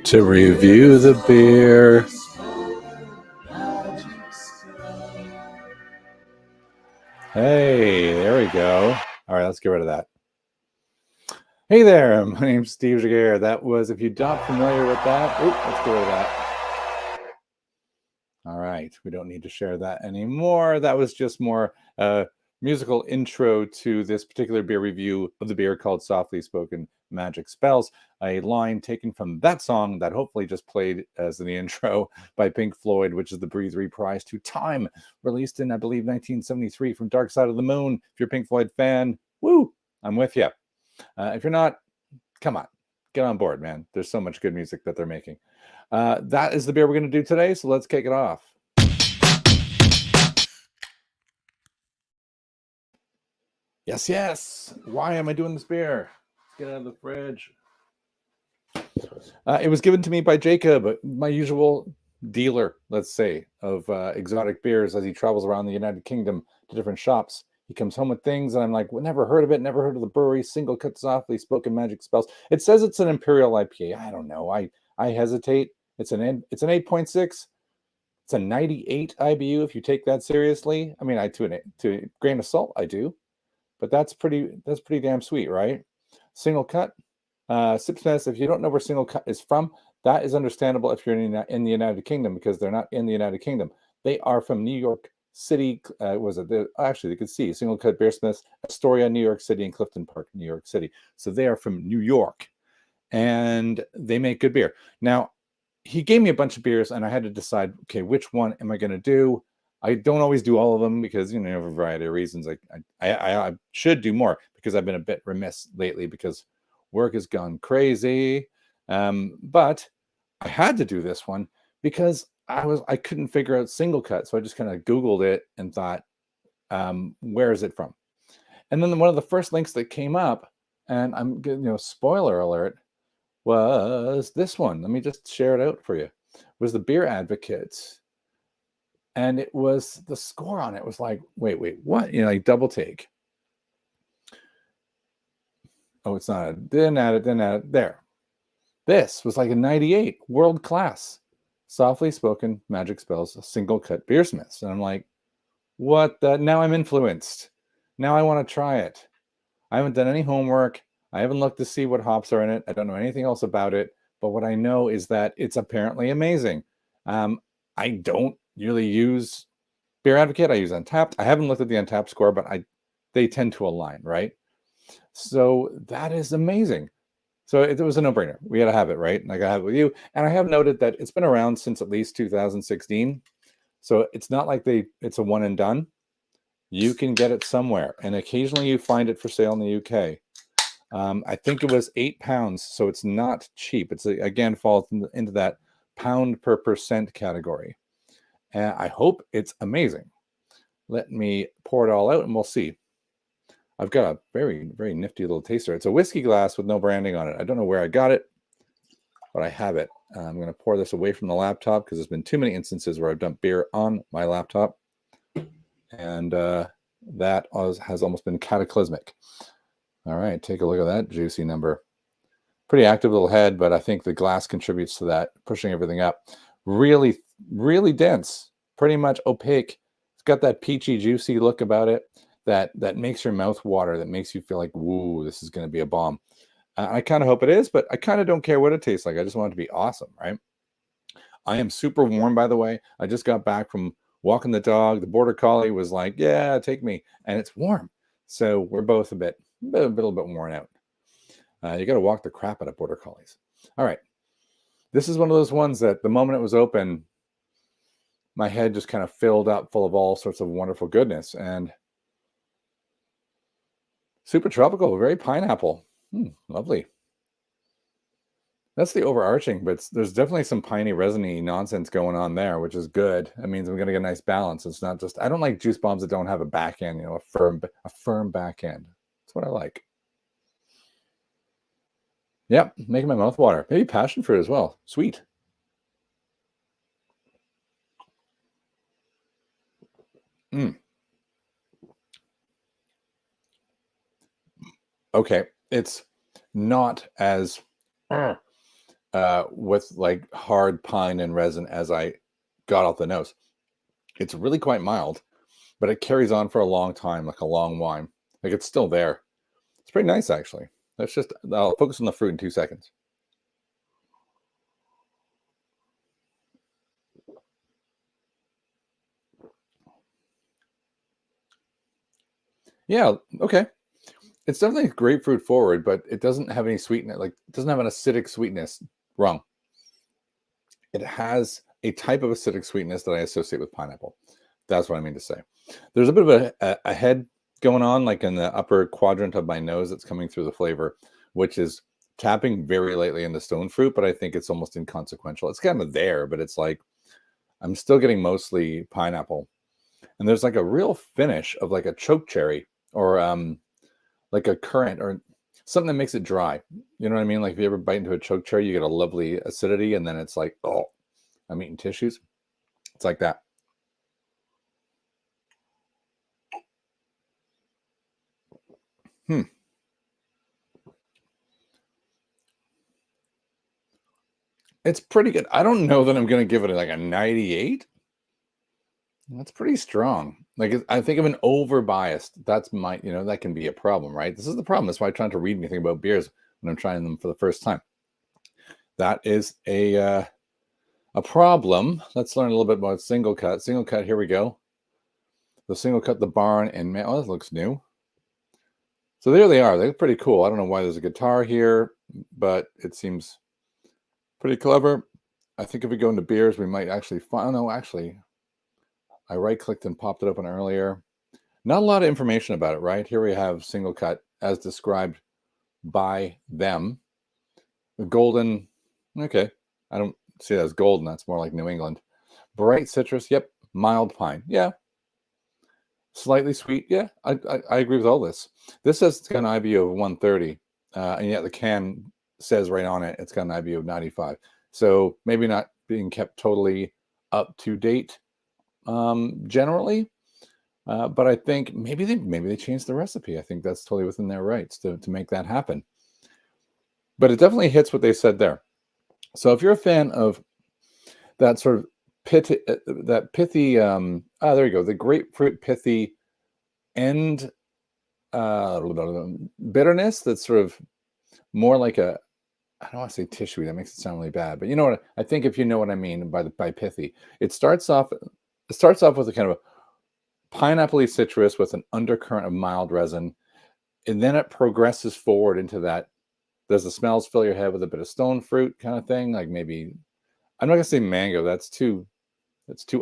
To review the beer. Hey, there we go. All right, let's get rid of that. Hey there, my name's Steve Jaguar. That was, if you're not familiar with that, let's get rid of that. All right, we don't need to share that anymore. That was just more musical intro to this particular beer review of the beer called Softly Spoken Magic Spells, a line taken from that song that hopefully just played as the intro by Pink Floyd, which is the Breathe Reprise to Time, released in, I believe, 1973 from Dark Side of the Moon. If you're a Pink Floyd fan, woo, I'm with you. If you're not, come on, get on board, man. There's so much good music that they're making. That is the beer we're going to do today, so let's kick it off. Yes, yes. Why am I doing this beer? Let's get out of the fridge. It was given to me by Jacob, my usual dealer, let's say, of exotic beers as he travels around the United Kingdom to different shops. He comes home with things, and I'm like, well, never heard of it, never heard of the brewery, SingleCut Softly Spoken Magic Spells. It says it's an Imperial IPA. I don't know. I hesitate. It's an 8.6. It's a 98 IBU if you take that seriously. I mean, to a grain of salt, I do. But that's pretty damn sweet, right? SingleCut, Sipsmiths. If you don't know where SingleCut is from, that is understandable if you're in the United Kingdom, because they're not in the United Kingdom. They are from New York City. Actually, you can see SingleCut Beersmiths, Astoria, New York City, and Clifton Park, New York City. So they are from New York, and they make good beer. Now, he gave me a bunch of beers, and I had to decide, okay, which one am I going to do? I don't always do all of them because, for a variety of reasons. I should do more because I've been a bit remiss lately because work has gone crazy. But I had to do this one because I couldn't figure out SingleCut, so I just kind of Googled it and thought, where is it from? And then one of the first links that came up, and I'm spoiler alert, was this one. Let me just share it out for you. Was the Beer Advocates. And it was, the score on it was like, wait, what? Like double take. Oh, it's not. Didn't add it. There. This was like a 98, world class. Softly Spoken Magic Spells, SingleCut Beersmiths. And I'm like, what the? Now I'm influenced. Now I want to try it. I haven't done any homework. I haven't looked to see what hops are in it. I don't know anything else about it. But what I know is that it's apparently amazing. I don't really use Beer Advocate. I use Untappd. I haven't looked at the Untappd score, but they tend to align, right? So that is amazing. So it was a no-brainer. We got to have it, right? And I got to have it with you. And I have noted that it's been around since at least 2016. So it's not like it's a one and done. You can get it somewhere. And occasionally you find it for sale in the UK. I think it was £8, so it's not cheap. It's, again, falls into that pound per percent category. And I hope it's amazing. Let me pour it all out and we'll see. I've got a very, very nifty little taster. It's a whiskey glass with no branding on it. I don't know where I got it, but I have it. I'm going to pour this away from the laptop because there's been too many instances where I've dumped beer on my laptop. And that has almost been cataclysmic. All right, take a look at that juicy number. Pretty active little head, but I think the glass contributes to that, pushing everything up. Really, really dense, pretty much opaque. It's got that peachy, juicy look about it that makes your mouth water, that makes you feel like, woo, this is going to be a bomb. I kind of hope it is, but I kind of don't care what it tastes like. I just want it to be awesome, right? I am super warm, by the way. I just got back from walking the dog. The border collie was like, yeah, take me. And it's warm. So we're both a little bit worn out. You got to walk the crap out of border collies. All right. This is one of those ones that the moment it was open, my head just kind of filled up full of all sorts of wonderful goodness. And super tropical, very pineapple. Lovely. That's the overarching, but there's definitely some piney, resiny nonsense going on there, which is good. That means I'm going to get a nice balance. It's not just, I don't like juice bombs that don't have a back end, a firm back end. That's what I like. Yep, making my mouth water. Maybe passion fruit as well. Sweet. Okay, it's not as with like hard pine and resin as I got off the nose. It's really quite mild, but it carries on for a long time, like a long wine. Like it's still there. It's pretty nice, actually. I'll focus on the fruit in 2 seconds. Yeah, okay. It's definitely grapefruit forward, but it doesn't have any sweetness. Like, it doesn't have an acidic sweetness. Wrong. It has a type of acidic sweetness that I associate with pineapple. That's what I mean to say. There's a bit of a head going on, like in the upper quadrant of my nose that's coming through the flavor, which is tapping very lightly into stone fruit, but I think it's almost inconsequential. It's kind of there, but it's like I'm still getting mostly pineapple. And there's like a real finish of like a choke cherry or like a currant or something that makes it dry. You know what I mean? Like if you ever bite into a choke cherry, you get a lovely acidity, and then it's like, oh, I'm eating tissues. It's like that. It's pretty good. I don't know that I'm going to give it like a 98. That's pretty strong. Like I think I'm an over biased. That's my, that can be a problem, right? This is the problem. That's why I'm trying to read anything about beers when I'm trying them for the first time. That is a problem. Let's learn a little bit about SingleCut. SingleCut, here we go. The SingleCut, the barn, and man, oh, that looks new. So there they are. They look pretty cool. I don't know why there's a guitar here, but it seems pretty clever. I think if we go into beers, we might actually find. Oh, no, actually, I right-clicked and popped it open earlier. Not a lot of information about it, right? Here we have SingleCut as described by them. The golden, okay. I don't see it as golden. That's more like New England. Bright citrus, yep. Mild pine, yeah. Slightly sweet, yeah. I agree with all this. This says it's got an IBU of 130, and yet the can says right on it it's got an IBU of 95. So maybe not being kept totally up to date generally, but I think maybe they changed the recipe. I think that's totally within their rights to make that happen. But it definitely hits what they said there. So if you're a fan of that sort of pithy, there you go, the grapefruit pithy and bitterness that's sort of more like a, I don't want to say tissue. That makes it sound really bad, but you know what? I think if you know what I mean by pithy, it starts off with a kind of a pineapple-y citrus with an undercurrent of mild resin, and then it progresses forward into that. Does the smells fill your head with a bit of stone fruit kind of thing? Like maybe, I'm not gonna say mango. That's too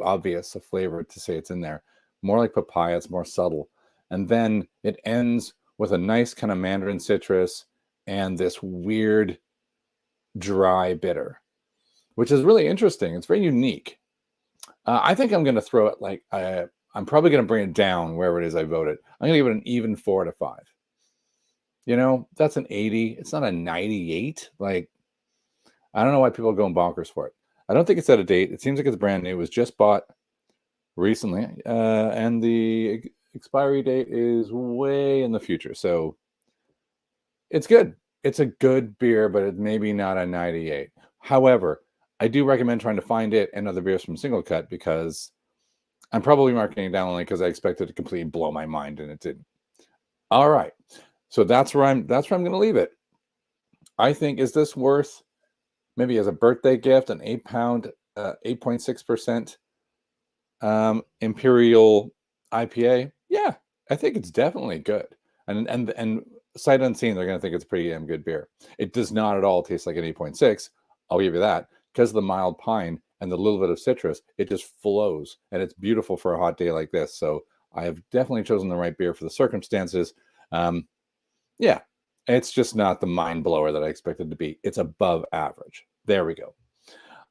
obvious a flavor to say it's in there. More like papaya. It's more subtle, and then it ends with a nice kind of mandarin citrus and this weird dry bitter, which is really interesting. It's very unique. I think I'm going to throw it like I'm probably going to bring it down wherever it is I voted. I'm going to give it an even 4 to 5. That's an 80. It's not a 98. Like, I don't know why people are going bonkers for it. I don't think it's out of date. It seems like it's brand new. It was just bought recently, and the expiry date is way in the future. So it's good. It's a good beer, but it's maybe not a 98. However, I do recommend trying to find it and other beers from SingleCut because I'm probably marking it down only because I expected to completely blow my mind and it didn't. All right. So that's where I'm going to leave it. I think, is this worth maybe as a birthday gift, an 8-pound, 8.6% Imperial IPA? Yeah, I think it's definitely good. And sight unseen, they're going to think it's a pretty damn good beer. It does not at all taste like an 8.6. I'll give you that. Because of the mild pine and the little bit of citrus, it just flows. And it's beautiful for a hot day like this. So I have definitely chosen the right beer for the circumstances. Yeah, it's just not the mind blower that I expected to be. It's above average. There we go.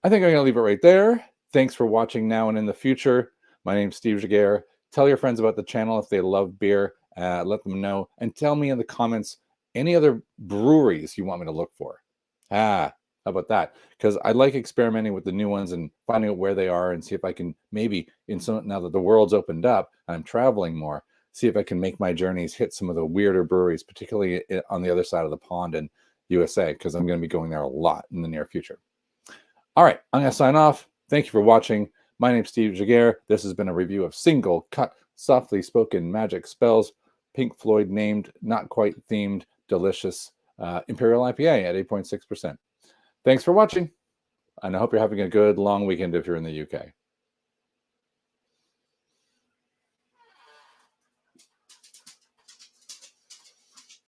I think I'm going to leave it right there. Thanks for watching now and in the future. My name's Steve Jaguar. Tell your friends about the channel if they love beer. Let them know. And tell me in the comments any other breweries you want me to look for. How about that? Because I like experimenting with the new ones and finding out where they are and see if I can maybe, now that the world's opened up and I'm traveling more, see if I can make my journeys hit some of the weirder breweries, particularly on the other side of the pond in USA, because I'm going to be going there a lot in the near future. All right, I'm going to sign off. Thank you for watching. My name's Steve Jaguar. This has been a review of SingleCut, softly spoken magic spells, Pink Floyd named, not quite themed, delicious Imperial IPA at 8.6%. Thanks for watching, and I hope you're having a good long weekend if you're in the UK.